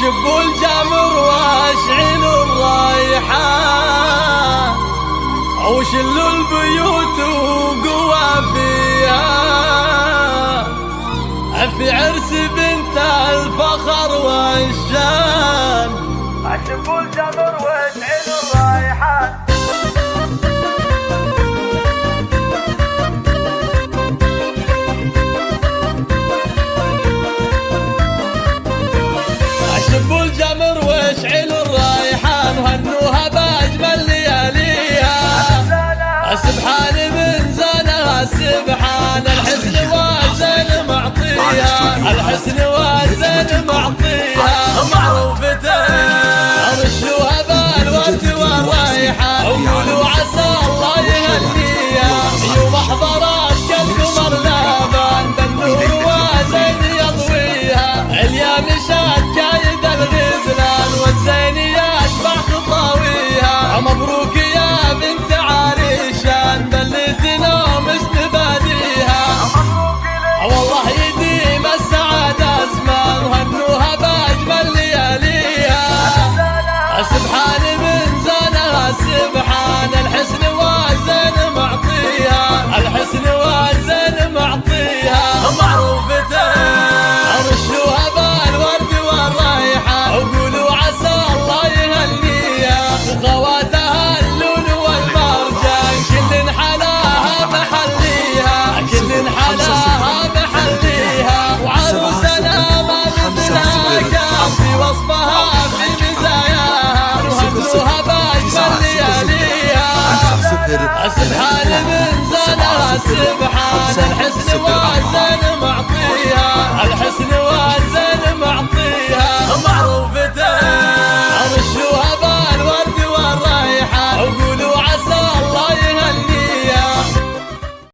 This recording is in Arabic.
أشب الجمر وأشعل الريحان وشل البيوت وقوى فيها في عرس بنت الفخر والشان. أشب الجمر وأشعل الريحان أشب الجمر واشعل الريحان وهنوها بأجمل لياليها. سبحان من زانها سبحان الحسن والزين معطيها. الحسن والزين معطيها معروفتين رشوها بالورد والريحان وقولوا عسى الله يهنيها. يوم احضرت كالقمر لابان بالنور والزين يضويها. اليوم مشات كايد الغزلان والزين يشبع خطاويها. مبروك يا بنت عريشان بلتنا مستباديها. والله يديم السعادة أزمان وهنوها بأجمل لياليها. سبحان من زانها سبحان الحسن والزين معطيها. الحسن والزين معطيها معروفتين رشوها بالورد والريحان وقولوا عسى الله يهنيها. خواتها اللون والمرجان كل حلاها محليها. كل حلاها محليها وعروسنا ما مثلها كان في وصفها في مزاياها. وهنوها بأجمل لياليها. سبحان من زانها سبحان الحسن والزين